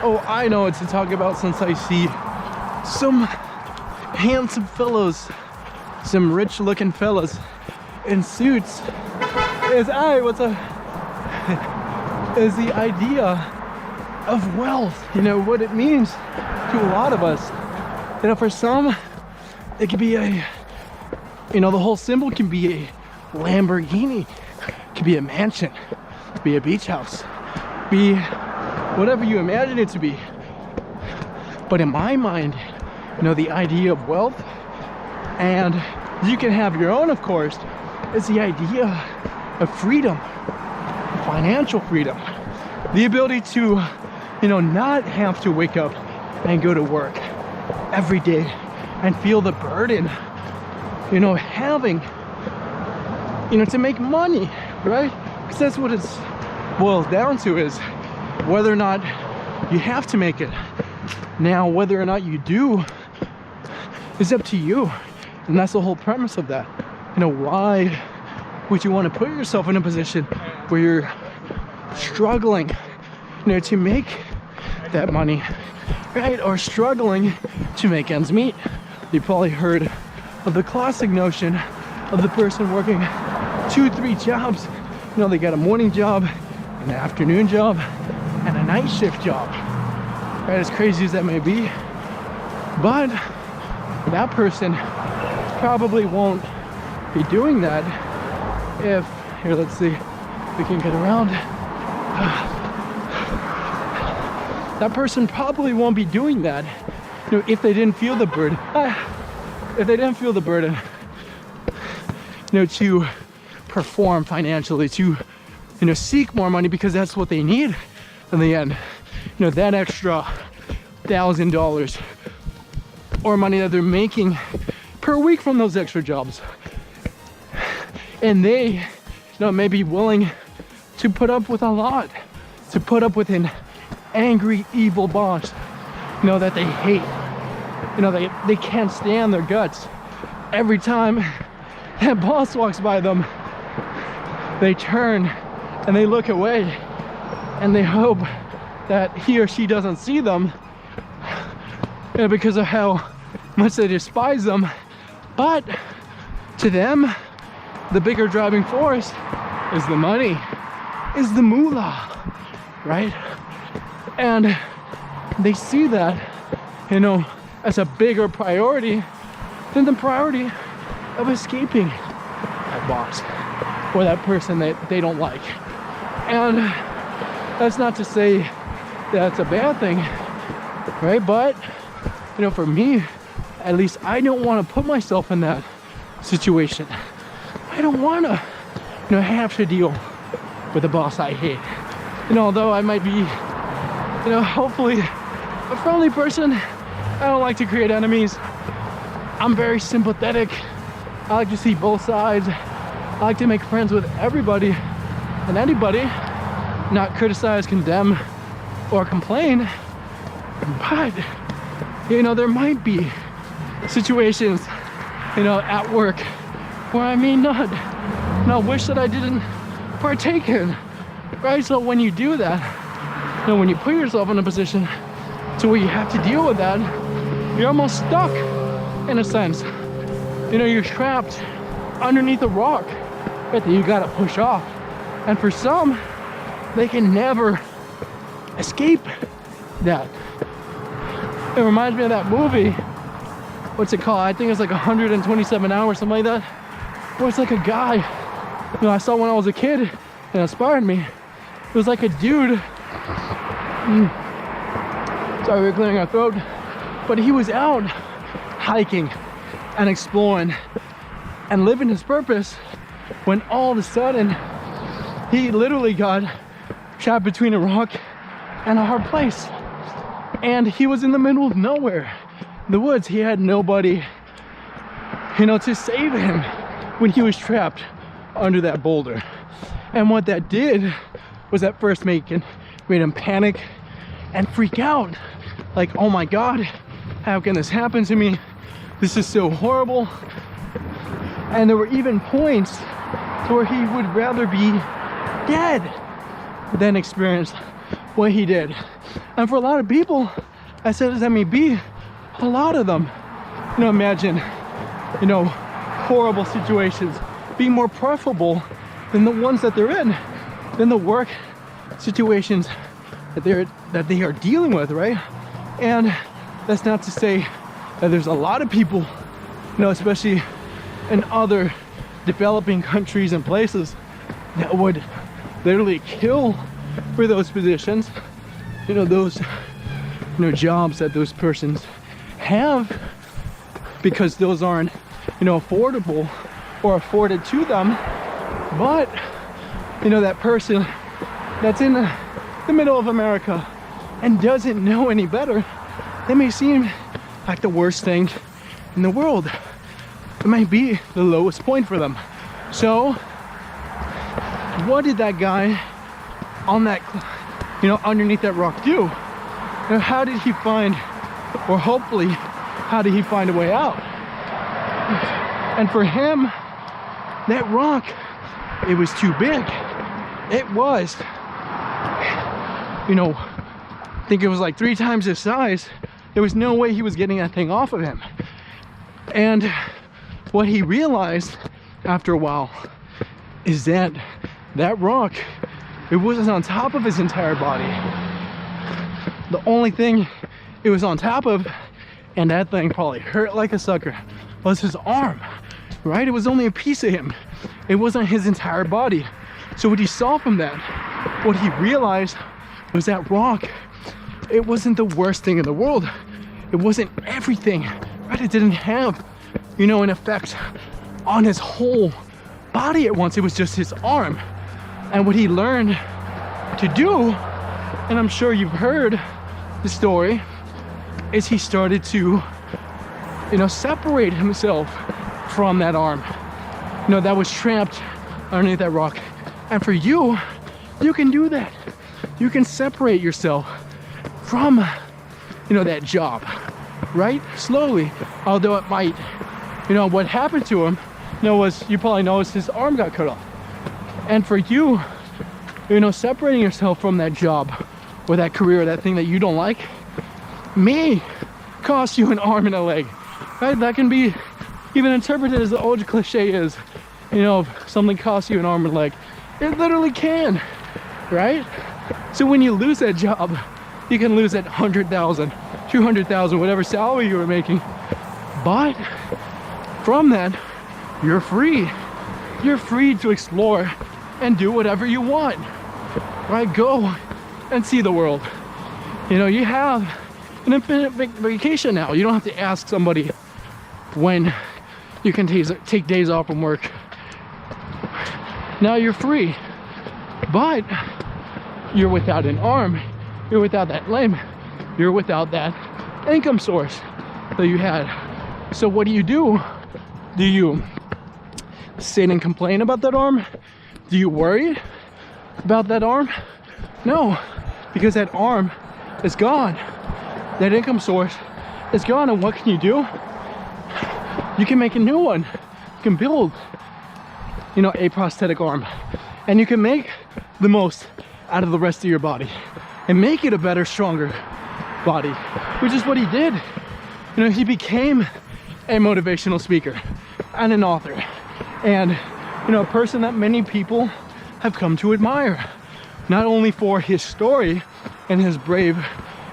oh, I know what to talk about since I see some handsome fellows, some rich looking fellas in suits. Is the idea of wealth, you know, what it means to a lot of us. You know, for some, it could be you know, the whole symbol can be a Lamborghini, it could be a mansion, it could be a beach house, be whatever you imagine it to be. But in my mind, you know, the idea of wealth, and you can have your own, of course, is the idea of freedom, financial freedom, the ability to, you know, not have to wake up and go to work every day and feel the burden, you know, having, you know, to make money, right? Because that's what it boils down to, is whether or not you have to make it. Now, whether or not you do is up to you. And that's the whole premise of that. You know, why would you want to put yourself in a position where you're struggling, you know, to make that money, right? Or struggling to make ends meet. You probably heard of the classic notion of the person working 2-3 jobs. You know, they got a morning job, an afternoon job, and a night shift job. Right, as crazy as that may be, but that person probably won't be doing that if, here, let's see if we can get around. That person probably won't be doing that, you know, if they didn't feel the burden. If they didn't feel the burden, you know, to perform financially, to, you know, seek more money, because that's what they need in the end. You know, that extra $1,000 or money that they're making per week from those extra jobs, and they, you know, may be willing to put up with a lot, to put up with an angry, evil boss, you know, that they hate, you know, they can't stand their guts. Every time that boss walks by them, they turn and they look away and they hope that he or she doesn't see them, you know, because of how much they despise them. But to them, the bigger driving force is the money, is the moolah, right? And they see that, you know, as a bigger priority than the priority of escaping that boss or that person that they don't like. And that's not to say that's a bad thing, right? But, you know, for me, at least, I don't want to put myself in that situation. I don't want to, you know, have to deal with a boss I hate. You know, although I might be, you know, hopefully a friendly person, I don't like to create enemies. I'm very sympathetic. I like to see both sides. I like to make friends with everybody and anybody, not criticize, condemn, or complain. But, you know, there might be situations, you know, at work where I may not wish that I didn't partake in, right? So when you do that, you know, when you put yourself in a position to where you have to deal with that, you're almost stuck in a sense. You know, you're trapped underneath a rock, right, that you gotta push off. And for some, they can never escape that. It reminds me of that movie, what's it called? I think it's like 127 Hours, something like that. Where it's like a guy, you know, I saw when I was a kid and inspired me. It was like a dude, sorry, we're clearing our throat, but he was out hiking and exploring and living his purpose when all of a sudden he literally got trapped between a rock and a hard place. And he was in the middle of nowhere, the woods. He had nobody, you know, to save him when he was trapped under that boulder. And what that did was at first made him panic and freak out. Like, oh my God, how can this happen to me? This is so horrible. And there were even points to where he would rather be dead than experience what he did. And for a lot of people, I said, as MEB, a lot of them, you know, imagine, you know, horrible situations being more preferable than the ones that they're in, than the work situations that they are dealing with, right? And that's not to say that there's a lot of people, you know, especially in other developing countries and places, that would literally kill for those positions, you know, those, you know, jobs that those persons have, because those aren't, you know, affordable or afforded to them. But, you know, that person that's in the middle of America and doesn't know any better, that may seem like the worst thing in the world. It might be the lowest point for them. So what did that guy on that, you know, underneath that rock do? You know, how did he find, or hopefully how did he find a way out? And for him, that rock, it was too big. It was, you know, I think it was like 3 times his size. There was no way he was getting that thing off of him. And what he realized after a while is that that rock, it wasn't on top of his entire body. The only thing it was on top of, and that thing probably hurt like a sucker, was his arm, right? It was only a piece of him. It wasn't his entire body. So what he saw from that, what he realized was that rock, it wasn't the worst thing in the world. It wasn't everything, right? It didn't have, you know, an effect on his whole body at once. It was just his arm. And what he learned to do, and I'm sure you've heard the story, is he started to, you know, separate himself from that arm, you know, that was trapped underneath that rock. And for you, you can do that. You can separate yourself from, you know, that job, right? Slowly, although it might, you know, what happened to him, you know, was, you probably noticed his arm got cut off. And for you, you know, separating yourself from that job or that career, that thing that you don't like, may cost you an arm and a leg, right? That can be even interpreted as the old cliche is, you know, if something costs you an arm and a leg. It literally can, right? So when you lose that job, you can lose that 100,000, 200,000, whatever salary you were making. But from that, you're free. You're free to explore and do whatever you want, right? Go and see the world. You know, you have an infinite vacation now. You don't have to ask somebody when you can take days off from work. Now you're free, but you're without an arm, you're without that limb, you're without that income source that you had. So what do? Do you sit and complain about that arm? Do you worry about that arm? No, because that arm is gone. That income source is gone, and what can you do? You can make a new one. You can build, you know, a prosthetic arm, and you can make the most out of the rest of your body and make it a better, stronger body, which is what he did. You know, he became a motivational speaker and an author, and, you know, a person that many people have come to admire, not only for his story and his brave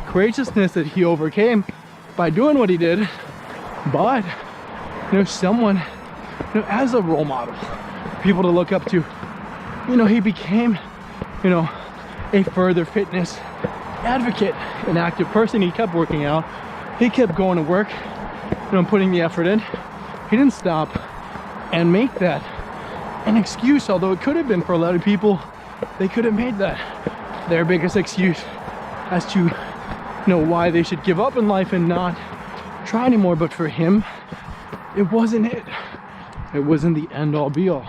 courageousness that he overcame by doing what he did, but, you know, someone, you know, as a role model, people to look up to. You know, he became, you know, a further fitness advocate, an active person. He kept working out, he kept going to work, you know, putting the effort in. He didn't stop and make that an excuse, although it could have been for a lot of people. They could have made that their biggest excuse as to, you know, why they should give up in life and not try anymore. But for him, it wasn't it. It wasn't the end all be all.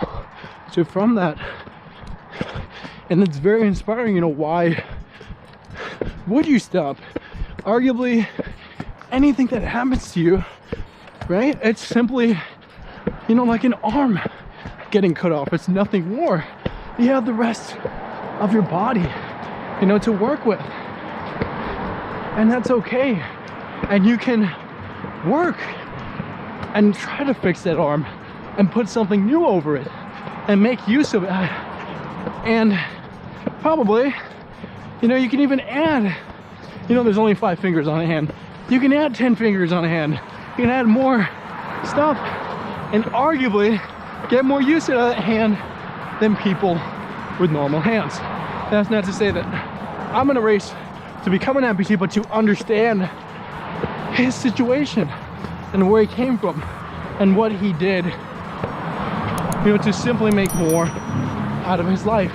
So from that, and it's very inspiring, you know, why would you stop? Arguably, anything that happens to you, right? It's simply, you know, like an arm getting cut off. It's nothing more. You have the rest of your body. to work with. And that's okay. And you can work and try to fix that arm and put something new over it and make use of it. And probably, you can even add, there's only 5 fingers on a hand. You can add 10 fingers on a hand. You can add more stuff and arguably get more use out of that hand than people with normal hands. That's not to say that I'm in a race to become an amputee, but to understand his situation and where he came from and what he did, to simply make more out of his life.